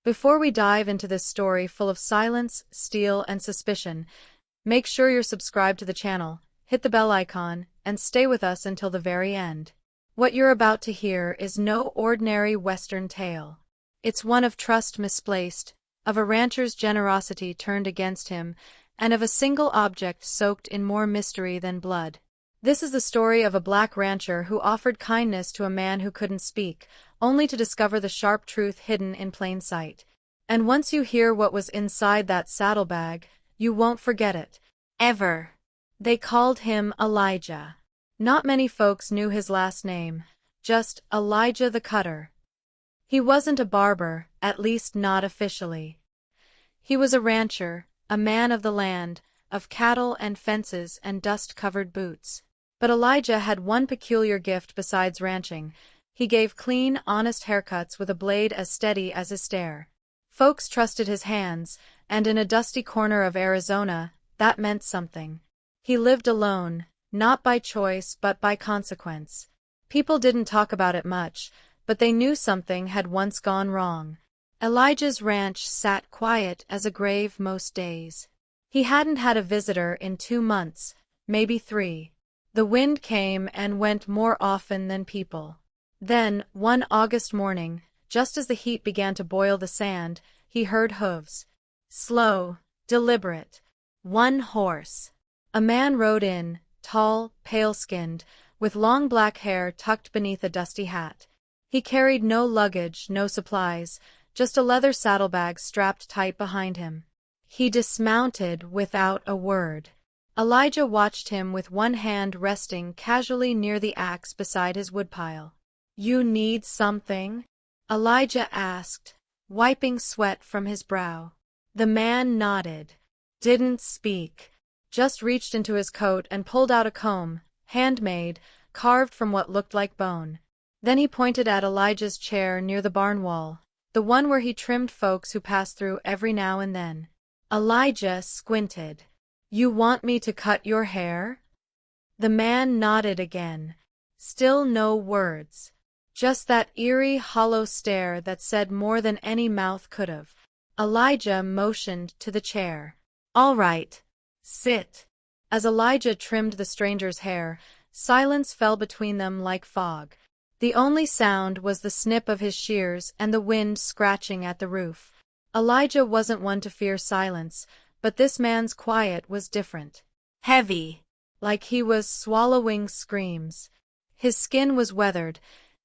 Before we dive into this story full of silence, steel, and suspicion, make sure you're subscribed to the channel, hit the bell icon, and stay with us until the very end. What you're about to hear is no ordinary Western tale. It's one of trust misplaced, of a rancher's generosity turned against him, and of a single object soaked in more mystery than blood. This is the story of a black rancher who offered kindness to a man who couldn't speak, only to discover the sharp truth hidden in plain sight. And once you hear what was inside that saddlebag, you won't forget it. Ever. They called him Elijah. Not many folks knew his last name, just Elijah the Cutter. He wasn't a barber, at least not officially. He was a rancher, a man of the land, of cattle and fences and dust-covered boots. But Elijah had one peculiar gift besides ranching. He gave clean, honest haircuts with a blade as steady as his stare. Folks trusted his hands, and in a dusty corner of Arizona, that meant something. He lived alone, not by choice but by consequence. People didn't talk about it much, but they knew something had once gone wrong. Elijah's ranch sat quiet as a grave most days. He hadn't had a visitor in 2 months, maybe 3. The wind came and went more often than people. Then, one August morning, just as the heat began to boil the sand, he heard hooves. Slow, deliberate. One horse. A man rode in, tall, pale-skinned, with long black hair tucked beneath a dusty hat. He carried no luggage, no supplies, just a leather saddlebag strapped tight behind him. He dismounted without a word. Elijah watched him with one hand resting casually near the axe beside his woodpile. "You need something?" Elijah asked, wiping sweat from his brow. The man nodded. Didn't speak. Just reached into his coat and pulled out a comb, handmade, carved from what looked like bone. Then he pointed at Elijah's chair near the barn wall, the one where he trimmed folks who passed through every now and then. Elijah squinted. "You want me to cut your hair?" The man nodded again. Still no words. Just that eerie, hollow stare that said more than any mouth could have. Elijah motioned to the chair. "All right. Sit." As Elijah trimmed the stranger's hair, silence fell between them like fog. The only sound was the snip of his shears and the wind scratching at the roof. Elijah wasn't one to fear silence, but this man's quiet was different. Heavy, like he was swallowing screams. His skin was weathered,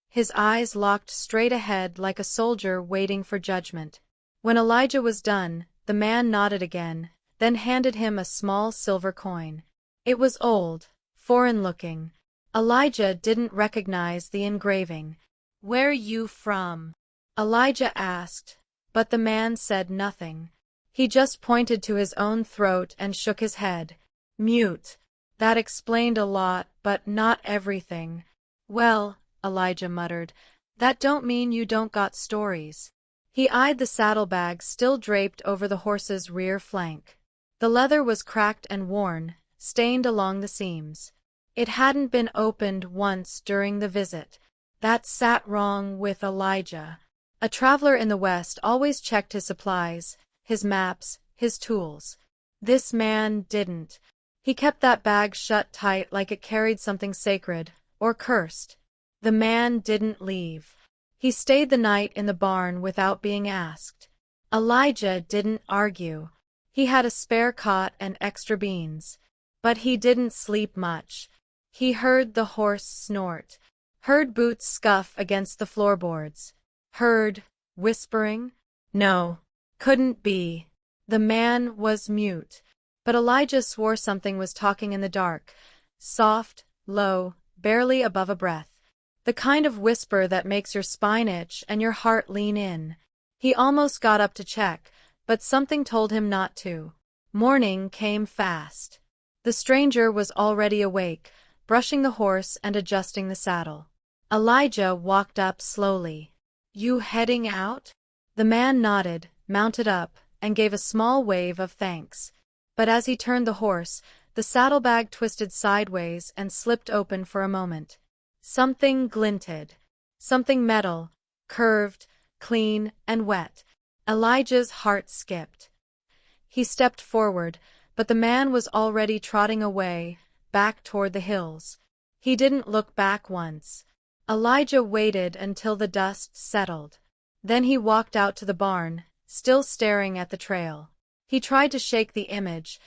his eyes locked straight ahead like a soldier waiting for judgment. When Elijah was done, the man nodded again, then handed him a small silver coin. It was old, foreign-looking. Elijah didn't recognize the engraving. "Where you from?" Elijah asked, but the man said nothing. He just pointed to his own throat and shook his head. Mute. That explained a lot, but not everything. "Well," Elijah muttered, "that don't mean you don't got stories." He eyed the saddlebag still draped over the horse's rear flank. The leather was cracked and worn, stained along the seams. It hadn't been opened once during the visit. That sat wrong with Elijah. A traveler in the West always checked his supplies, his maps, his tools. This man didn't. He kept that bag shut tight like it carried something sacred, or cursed. The man didn't leave. He stayed the night in the barn without being asked. Elijah didn't argue. He had a spare cot and extra beans. But he didn't sleep much. He heard the horse snort, heard boots scuff against the floorboards, heard whispering. No. Couldn't be. The man was mute. But Elijah swore something was talking in the dark, soft, low, barely above a breath. The kind of whisper that makes your spine itch and your heart lean in. He almost got up to check, but something told him not to. Morning came fast. The stranger was already awake, brushing the horse and adjusting the saddle. Elijah walked up slowly. "You heading out?" The man nodded, mounted up, and gave a small wave of thanks. But as he turned the horse, the saddlebag twisted sideways and slipped open for a moment. Something glinted. Something metal, curved, clean, and wet. Elijah's heart skipped. He stepped forward, but the man was already trotting away, back toward the hills. He didn't look back once. Elijah waited until the dust settled. Then he walked out to the barn, still staring at the trail. He tried to shake the image.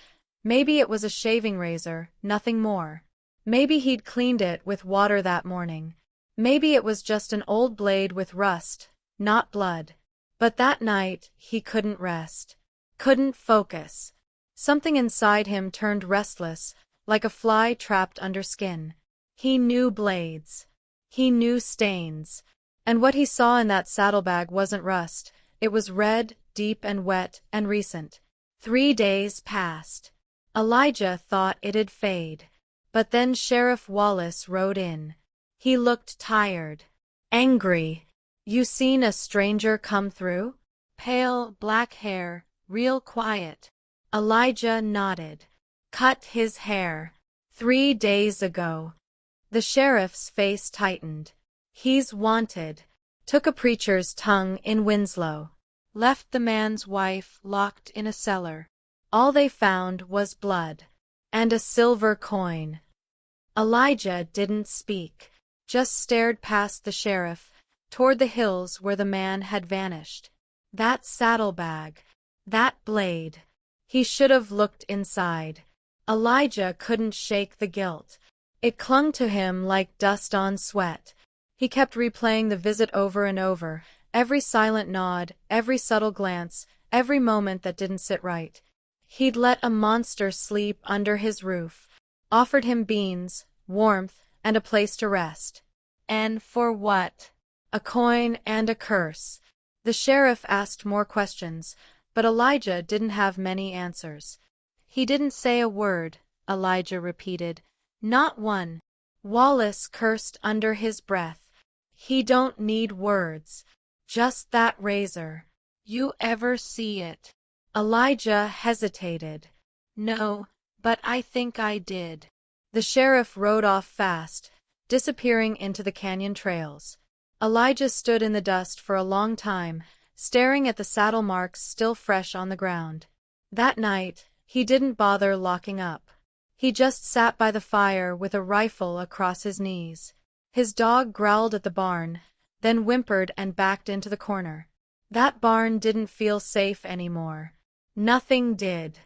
Maybe it was a shaving razor, nothing more. Maybe he'd cleaned it with water that morning. Maybe it was just an old blade with rust, not blood. But that night, he couldn't rest. Couldn't focus. Something inside him turned restless, like a fly trapped under skin. He knew blades. He knew stains. And what he saw in that saddlebag wasn't rust. It was red, deep and wet and recent. 3 days passed. Elijah thought it'd fade. But then Sheriff Wallace rode in. He looked tired. Angry. You seen a stranger come through? Pale, black hair, real quiet. Elijah nodded. Cut his hair. 3 days ago. The sheriff's face tightened. He's wanted. Took a preacher's tongue in Winslow. Left the man's wife locked in a cellar. All they found was blood. And a silver coin. Elijah didn't speak. Just stared past the sheriff, toward the hills where the man had vanished. That saddlebag. That blade. He should have looked inside. Elijah couldn't shake the guilt. It clung to him like dust on sweat. He kept replaying the visit over and over, every silent nod, every subtle glance, every moment that didn't sit right. He'd let a monster sleep under his roof, offered him beans, warmth, and a place to rest. And for what? A coin and a curse. The sheriff asked more questions, but Elijah didn't have many answers. He didn't say a word, Elijah repeated. Not one. Wallace cursed under his breath. He don't need words. Just that razor. You ever see it? Elijah hesitated. No, but I think I did. The sheriff rode off fast, disappearing into the canyon trails. Elijah stood in the dust for a long time, staring at the saddle marks still fresh on the ground. That night, he didn't bother locking up. He just sat by the fire with a rifle across his knees. His dog growled at the barn, then whimpered and backed into the corner. That barn didn't feel safe anymore. Nothing did.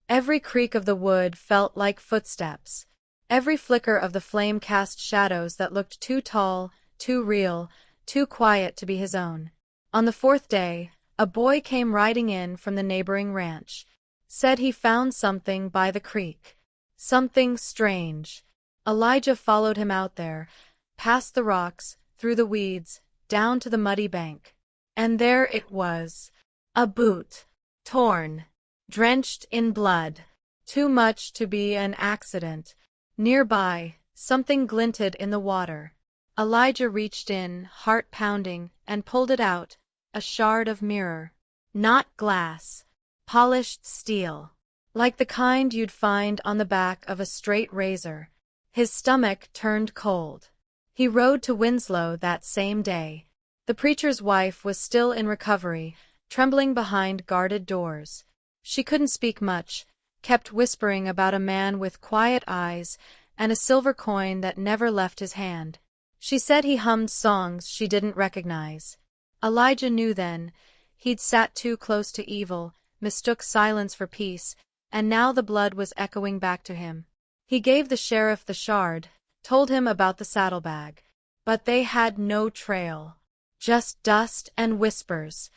Every creak of the wood felt like footsteps. Every flicker of the flame cast shadows that looked too tall, too real, too quiet to be his own. On the 4th day, a boy came riding in from the neighboring ranch. Said he found something by the creek. Something strange. Elijah followed him out there, past the rocks, through the weeds, down to the muddy bank. And there it was. A boot. Torn. Drenched in blood. Too much to be an accident. Nearby, something glinted in the water. Elijah reached in, heart pounding, and pulled it out, a shard of mirror. Not glass. Polished steel. Like the kind you'd find on the back of a straight razor. His stomach turned cold. He rode to Winslow that same day. The preacher's wife was still in recovery, trembling behind guarded doors. She couldn't speak much, kept whispering about a man with quiet eyes and a silver coin that never left his hand. She said he hummed songs she didn't recognize. Elijah knew then. He'd sat too close to evil, mistook silence for peace, and now the blood was echoing back to him. He gave the sheriff the shard, told him about the saddlebag. But they had no trail. Just dust and whispers.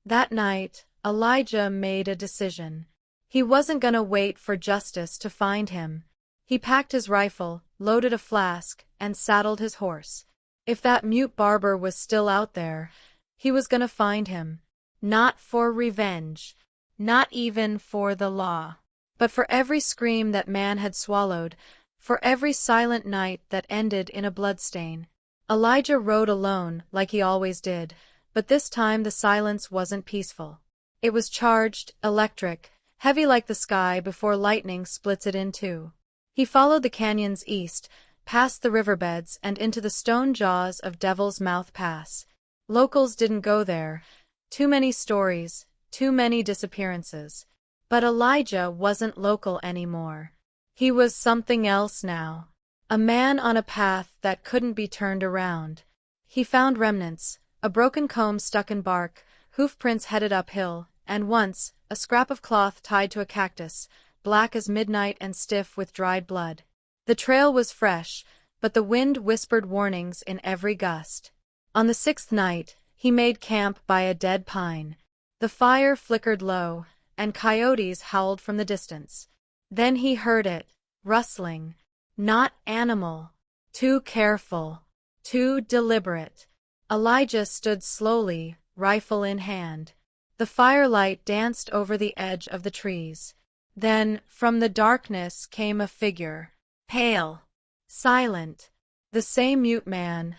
That night, Elijah made a decision. He wasn't gonna wait for justice to find him. He packed his rifle, loaded a flask, and saddled his horse. If that mute Barber was still out there, he was gonna find him. Not for revenge. Not even for the law. But for every scream that man had swallowed, for every silent night that ended in a bloodstain. Elijah rode alone, like he always did, but this time the silence wasn't peaceful. It was charged, electric, heavy like the sky before lightning splits it in two. He followed the canyons east, past the riverbeds and into the stone jaws of Devil's Mouth Pass. Locals didn't go there. Too many stories, Too many disappearances. But Elijah wasn't local anymore. He was something else now. A man on a path that couldn't be turned around. He found remnants, a broken comb stuck in bark, hoof prints headed uphill, and once, a scrap of cloth tied to a cactus, black as midnight and stiff with dried blood. The trail was fresh, but the wind whispered warnings in every gust. On the sixth night, he made camp by a dead pine. The fire flickered low, and coyotes howled from the distance. Then he heard it, rustling. Not animal. Too careful. Too deliberate. Elijah stood slowly, rifle in hand. The firelight danced over the edge of the trees. Then, from the darkness came a figure. Pale. Silent. The same mute man,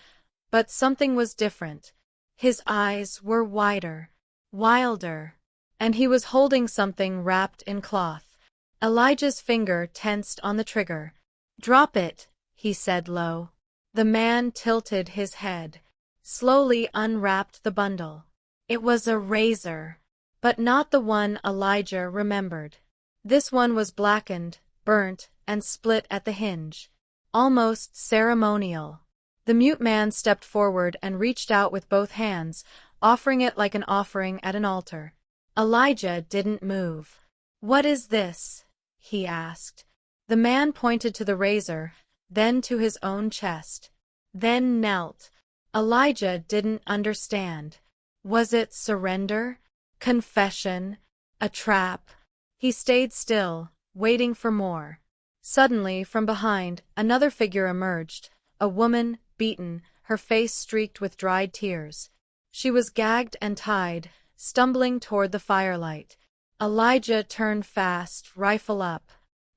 but something was different. His eyes were wider. Wilder. And he was holding something wrapped in cloth. Elijah's finger tensed on the trigger. "Drop it," he said low. The man tilted his head, slowly unwrapped the bundle. It was a razor, but not the one Elijah remembered. This one was blackened, burnt, and split at the hinge. Almost ceremonial. The mute man stepped forward and reached out with both hands, offering it like an offering at an altar. Elijah didn't move. "What is this?" he asked. The man pointed to the razor, then to his own chest. Then knelt. Elijah didn't understand. Was it surrender? Confession? A trap? He stayed still, waiting for more. Suddenly, from behind, another figure emerged. A woman, beaten, her face streaked with dried tears. She was gagged and tied, stumbling toward the firelight. Elijah turned fast, rifle up.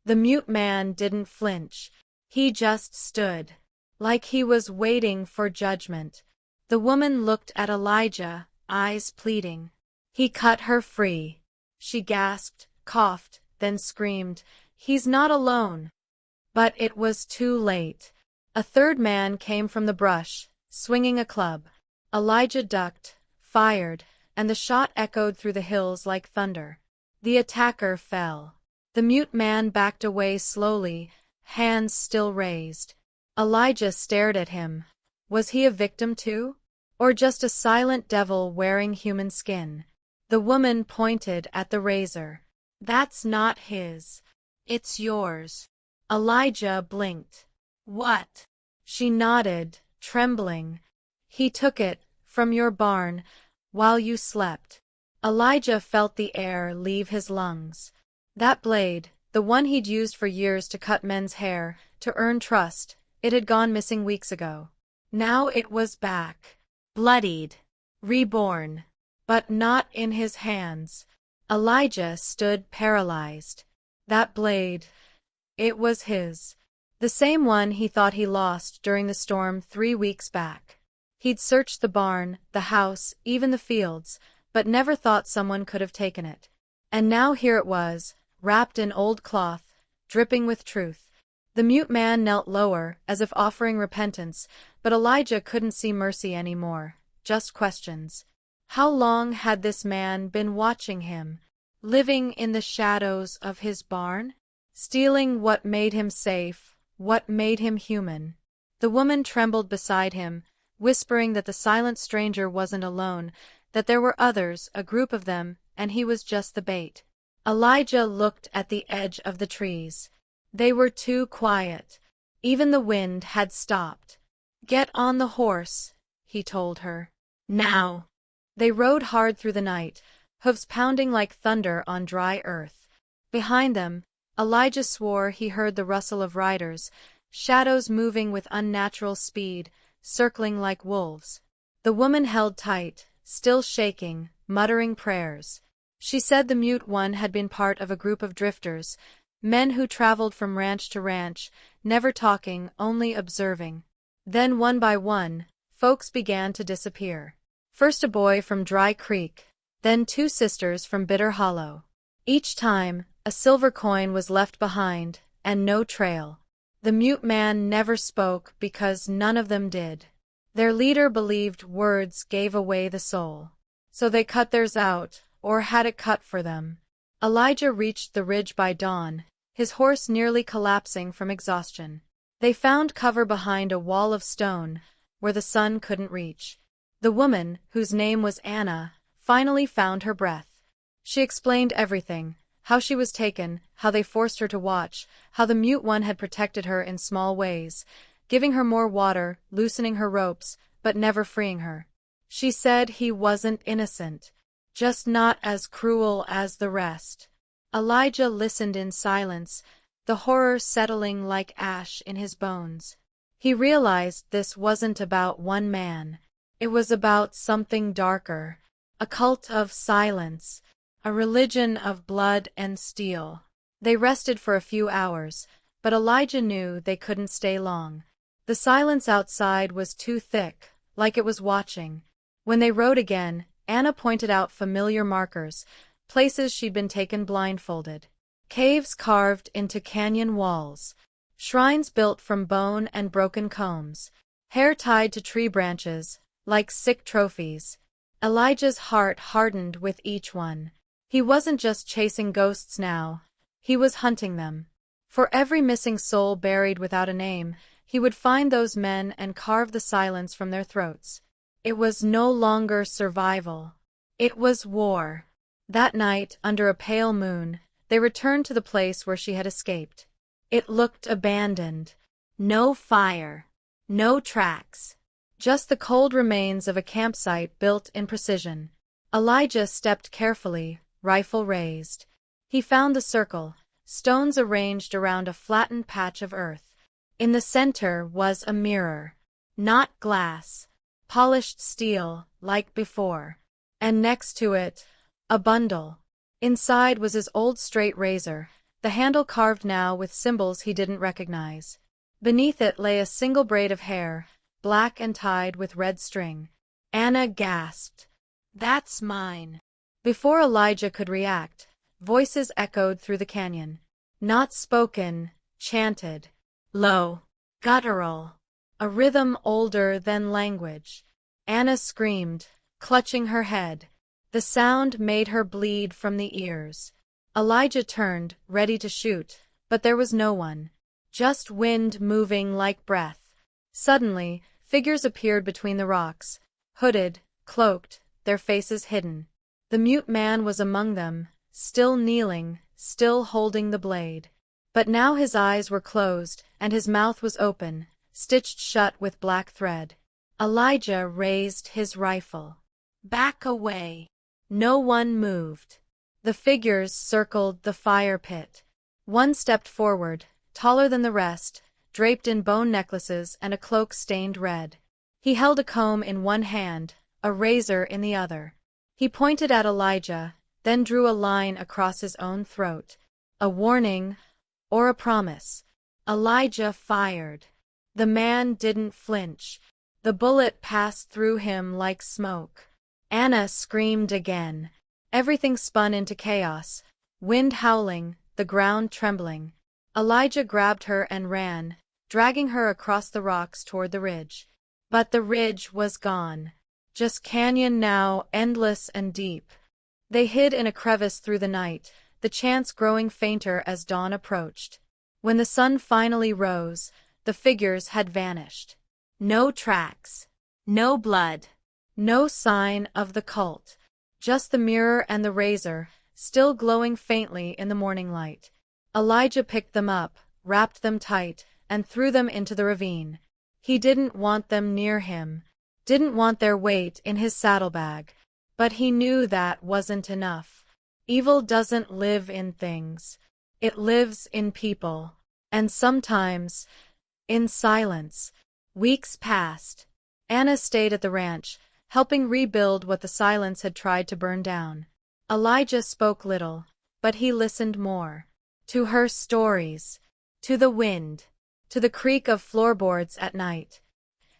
The mute man didn't flinch. He just stood, like he was waiting for judgment. The woman looked at Elijah, eyes pleading. He cut her free. She gasped, coughed, then screamed, "He's not alone." But it was too late. A third man came from the brush, swinging a club. Elijah ducked, fired, and the shot echoed through the hills like thunder. The attacker fell. The mute man backed away slowly, hands still raised. Elijah stared at him. Was he a victim too? Or just a silent devil wearing human skin? The woman pointed at the razor. "That's not his. It's yours." Elijah blinked. "What?" She nodded, trembling. "He took it, from your barn, while you slept." Elijah felt the air leave his lungs. That blade, the one he'd used for years to cut men's hair, to earn trust, it had gone missing weeks ago. Now it was back. Bloodied. Reborn. But not in his hands. Elijah stood paralyzed. That blade. It was his. The same one he thought he lost during the storm 3 weeks back. He'd searched the barn, the house, even the fields, but never thought someone could have taken it. And now here it was, wrapped in old cloth, dripping with truth. The mute man knelt lower, as if offering repentance, but Elijah couldn't see mercy anymore, just questions. How long had this man been watching him, living in the shadows of his barn? Stealing what made him safe, what made him human. The woman trembled beside him, whispering that the silent stranger wasn't alone, that there were others, a group of them, and he was just the bait. Elijah looked at the edge of the trees. They were too quiet. Even the wind had stopped. "Get on the horse," he told her. "Now." They rode hard through the night, hooves pounding like thunder on dry earth. Behind them, Elijah swore he heard the rustle of riders, shadows moving with unnatural speed, circling like wolves. The woman held tight, still shaking, muttering prayers. She said the mute one had been part of a group of drifters, men who traveled from ranch to ranch, never talking, only observing. Then one by one, folks began to disappear. First a boy from Dry Creek, then 2 sisters from Bitter Hollow. Each time, a silver coin was left behind, and no trail. The mute man never spoke because none of them did. Their leader believed words gave away the soul. So they cut theirs out, or had it cut for them. Elijah reached the ridge by dawn, his horse nearly collapsing from exhaustion. They found cover behind a wall of stone, where the sun couldn't reach. The woman, whose name was Anna, finally found her breath. She explained everything, how she was taken, how they forced her to watch, how the Mute One had protected her in small ways, giving her more water, loosening her ropes, but never freeing her. She said he wasn't innocent, just not as cruel as the rest. Elijah listened in silence, the horror settling like ash in his bones. He realized this wasn't about one man. It was about something darker, a cult of silence, a religion of blood and steel. They rested for a few hours, but Elijah knew they couldn't stay long. The silence outside was too thick, like it was watching. When they rode again, Anna pointed out familiar markers, places she'd been taken blindfolded. Caves carved into canyon walls, shrines built from bone and broken combs, hair tied to tree branches, like sick trophies. Elijah's heart hardened with each one. He wasn't just chasing ghosts now, he was hunting them. For every missing soul buried without a name, he would find those men and carve the silence from their throats. It was no longer survival. It was war. That night, under a pale moon, they returned to the place where she had escaped. It looked abandoned. No fire. No tracks. Just the cold remains of a campsite built in precision. Elijah stepped carefully, rifle raised. He found the circle, stones arranged around a flattened patch of earth. In the center was a mirror. Not glass. Polished steel, like before. And next to it, a bundle. Inside was his old straight razor, the handle carved now with symbols he didn't recognize. Beneath it lay a single braid of hair, black and tied with red string. Anna gasped. "That's mine." Before Elijah could react, voices echoed through the canyon. Not spoken, chanted. Low. Guttural. A rhythm older than language. Anna screamed, clutching her head. The sound made her bleed from the ears. Elijah turned, ready to shoot, but there was no one. Just wind moving like breath. Suddenly, figures appeared between the rocks, hooded, cloaked, their faces hidden. The Mute Man was among them, still kneeling, still holding the blade. But now his eyes were closed, and his mouth was open, stitched shut with black thread. Elijah raised his rifle. Back away. No one moved. The figures circled the fire pit. One stepped forward, taller than the rest, draped in bone necklaces and a cloak stained red. He held a comb in one hand, a razor in the other. He pointed at Elijah, then drew a line across his own throat. A warning, or a promise. Elijah fired. The man didn't flinch. The bullet passed through him like smoke. Anna screamed again. Everything spun into chaos. Wind howling, the ground trembling. Elijah grabbed her and ran, dragging her across the rocks toward the ridge. But the ridge was gone. Just canyon now, endless and deep. They hid in a crevice through the night, the chants growing fainter as dawn approached. When the sun finally rose, the figures had vanished. No tracks. No blood. No sign of the cult. Just the mirror and the razor, still glowing faintly in the morning light. Elijah picked them up, wrapped them tight, and threw them into the ravine. He didn't want them near him, didn't want their weight in his saddlebag. But he knew that wasn't enough. Evil doesn't live in things. It lives in people. And sometimes, in silence. Weeks passed. Anna stayed at the ranch, helping rebuild what the silence had tried to burn down. Elijah spoke little, but he listened more. To her stories. To the wind. To the creak of floorboards at night.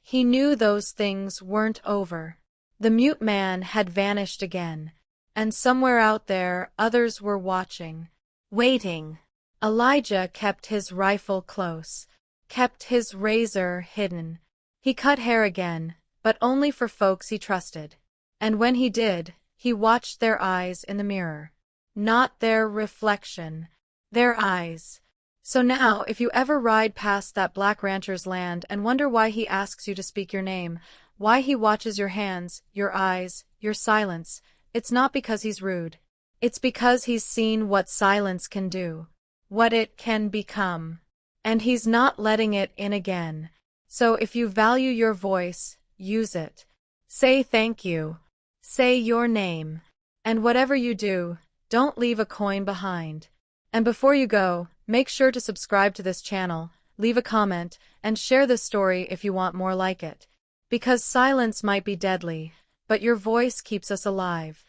He knew those things weren't over. The Mute Man had vanished again, and somewhere out there others were watching, waiting. Elijah kept his rifle close, kept his razor hidden. He cut hair again, but only for folks he trusted. And when he did, He watched their eyes in the mirror. Not their reflection. Their eyes. So now, if you ever ride past that black rancher's land and wonder why he asks you to speak your name, why he watches your hands, your eyes, your silence, it's not because he's rude. It's because he's seen what silence can do. What it can become. And he's not letting it in again. So if you value your voice, use it. Say thank you. Say your name. And whatever you do, don't leave a coin behind. And before you go, make sure to subscribe to this channel, leave a comment, and share this story if you want more like it. Because silence might be deadly, but your voice keeps us alive.